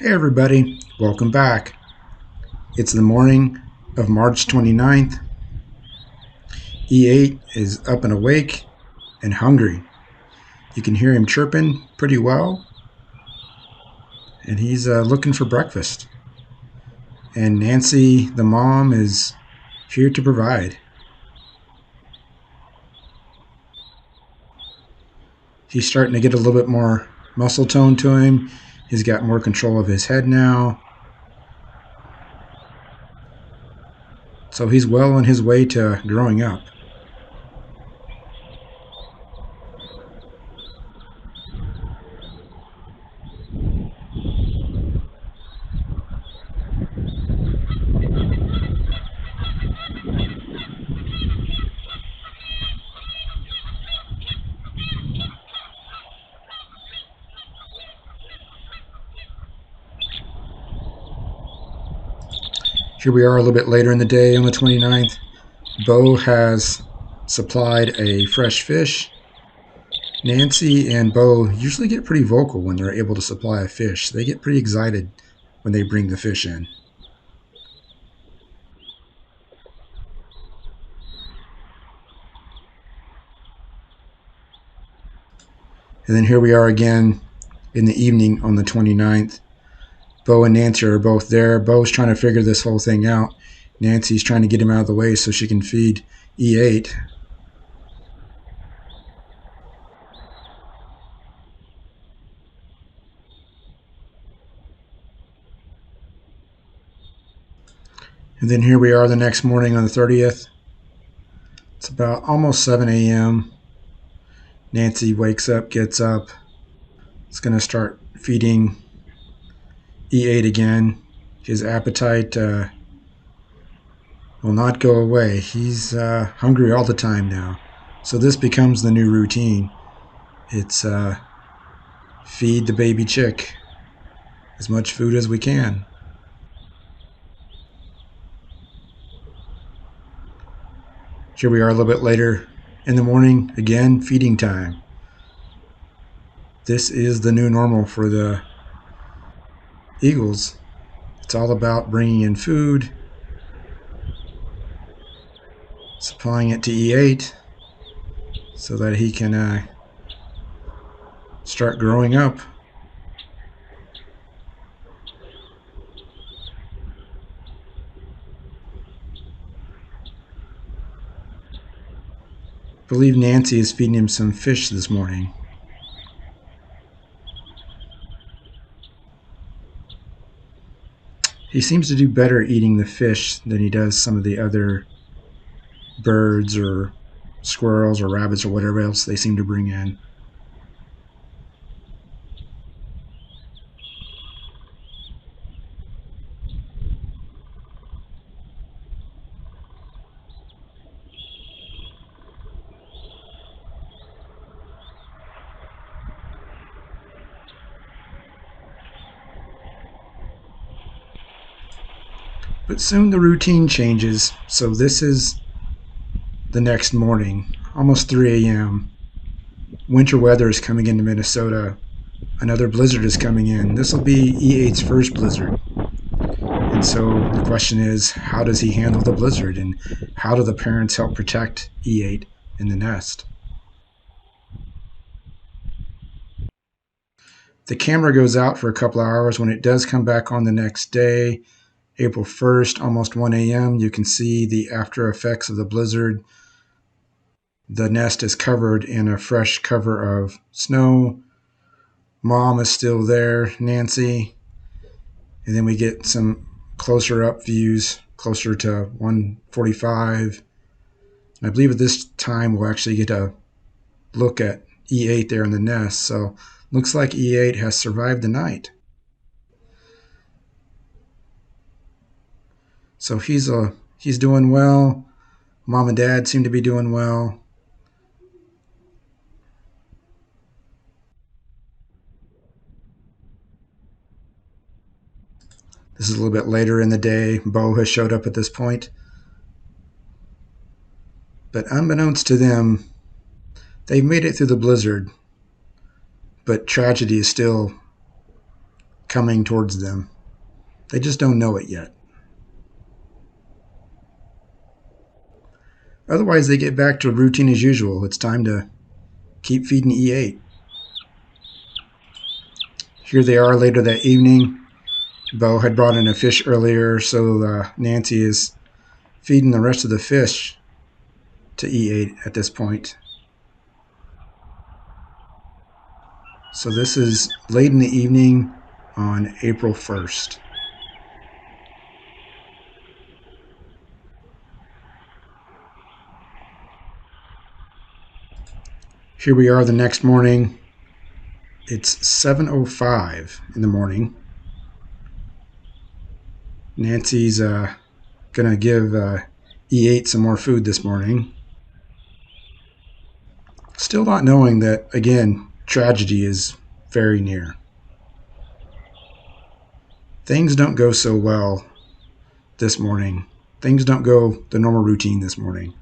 Hey everybody, welcome back. It's the morning of March 29th. E8 is up and awake and hungry. You can hear him chirping pretty well, and he's looking for breakfast. And Nancy, the mom, is here to provide. He's starting to get a little bit more muscle tone to him. He's got more control of his head now. So he's well on his way to growing up. Here we are a little bit later in the day on the 29th. Bo has supplied a fresh fish. Nancy and Bo usually get pretty vocal when they're able to supply a fish. They get pretty excited when they bring the fish in. And then here we are again in the evening on the 29th. Bo and Nancy are both there. Bo's trying to figure this whole thing out. Nancy's trying to get him out of the way so she can feed E8. And then here we are the next morning on the 30th. It's about almost 7 a.m. Nancy wakes up, gets up. It's going to start feeding E8 again. His appetite will not go away. He's hungry all the time now. So this becomes the new routine. It's feed the baby chick as much food as we can. Here we are a little bit later in the morning, again, feeding time. This is the new normal for the Eagles. It's all about bringing in food, supplying it to E8 so that he can start growing up. I believe Nancy is feeding him some fish this morning. He seems to do better eating the fish than he does some of the other birds or squirrels or rabbits or whatever else they seem to bring in. But soon the routine changes, so this is the next morning, almost 3 a.m. Winter weather is coming into Minnesota. Another blizzard is coming in. This will be E8's first blizzard. And so the question is, how does he handle the blizzard, and how do the parents help protect E8 in the nest? The camera goes out for a couple of hours. When it does come back on the next day, April 1st, almost 1 a.m., you can see the after effects of the blizzard. The nest is covered in a fresh cover of snow. Mom is still there, Nancy. And then we get some closer up views, closer to 1:45. And I believe at this time we'll actually get a look at E8 there in the nest. So looks like E8 has survived the night. So he's doing well. Mom and Dad seem to be doing well. This is a little bit later in the day. Bo has showed up at this point. But unbeknownst to them, they've made it through the blizzard. But tragedy is still coming towards them. They just don't know it yet. Otherwise, they get back to routine as usual. It's time to keep feeding E8. Here they are later that evening. Bo had brought in a fish earlier, so Nancy is feeding the rest of the fish to E8 at this point. So this is late in the evening on April 1st. Here we are the next morning. It's 7:05 in the morning. Nancy's gonna give E8 some more food this morning. Still not knowing that, again, tragedy is very near. Things don't go so well this morning. Things don't go the normal routine this morning.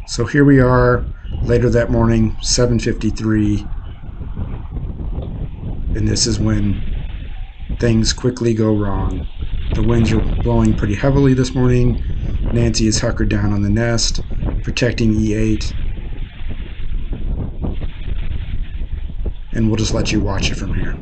So here we are later that morning, 7:53, and this is when things quickly go wrong. The winds are blowing pretty heavily this morning. Nancy is hunkered down on the nest, protecting E8. And we'll just let you watch it from here.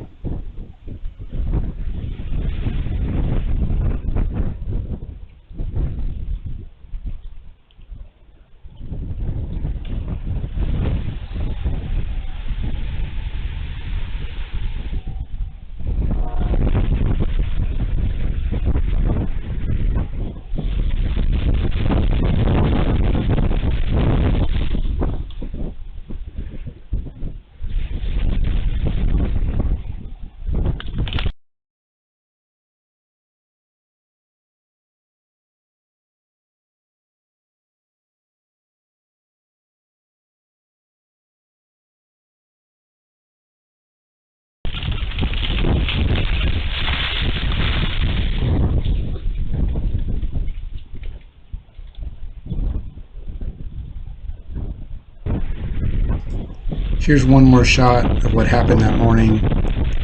Here's one more shot of what happened that morning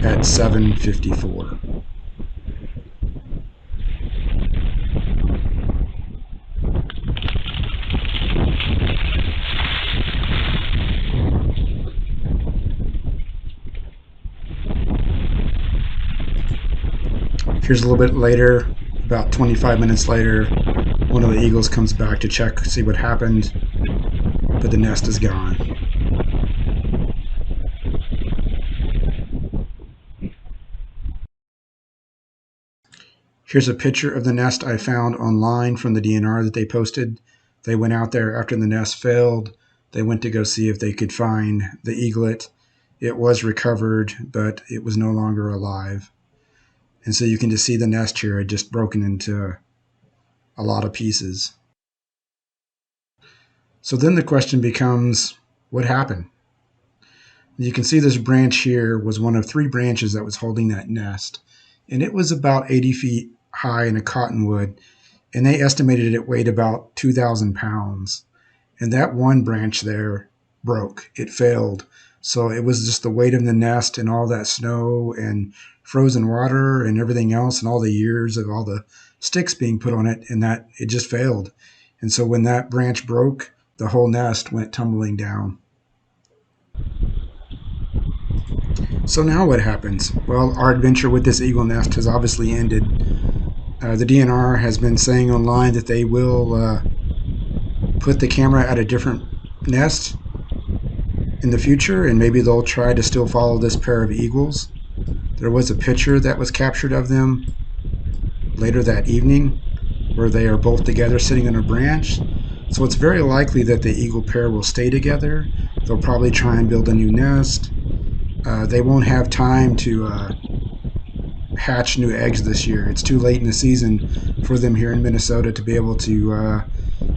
at 7:54. Here's a little bit later, about 25 minutes later, one of the eagles comes back to check, see what happened, but the nest is gone. Here's a picture of the nest I found online from the DNR that they posted. They went out there after the nest failed. They went to go see if they could find the eaglet. It was recovered, but it was no longer alive. And so you can just see the nest here had just broken into a lot of pieces. So then the question becomes, what happened? You can see this branch here was one of 3 branches that was holding that nest. And it was about 80 feet high in a cottonwood, and they estimated it weighed about 2,000 pounds. And that one branch there broke. It failed. So it was just the weight of the nest and all that snow and frozen water and everything else and all the years of all the sticks being put on it, and that it just failed. And so when that branch broke, the whole nest went tumbling down. So now what happens? Well, our adventure with this eagle nest has obviously ended. The DNR has been saying online that they will put the camera at a different nest in the future, and maybe they'll try to still follow this pair of eagles. There was a picture that was captured of them later that evening where they are both together sitting on a branch. So it's very likely that the eagle pair will stay together. They'll probably try and build a new nest. They won't have time to hatch new eggs this year. It's too late in the season for them here in Minnesota to be able to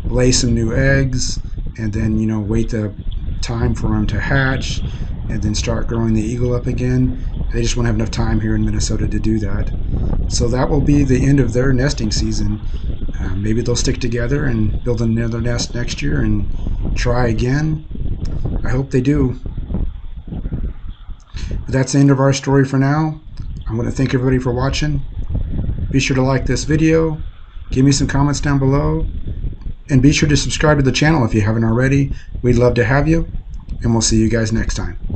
lay some new eggs and then, wait the time for them to hatch and then start growing the eagle up again. They just won't have enough time here in Minnesota to do that. So that will be the end of their nesting season. Maybe they'll stick together and build another nest next year and try again. I hope they do. But that's the end of our story for now. I want to thank everybody for watching. Be sure to like this video, give me some comments down below, and be sure to subscribe to the channel if you haven't already. We'd love to have you, and we'll see you guys next time.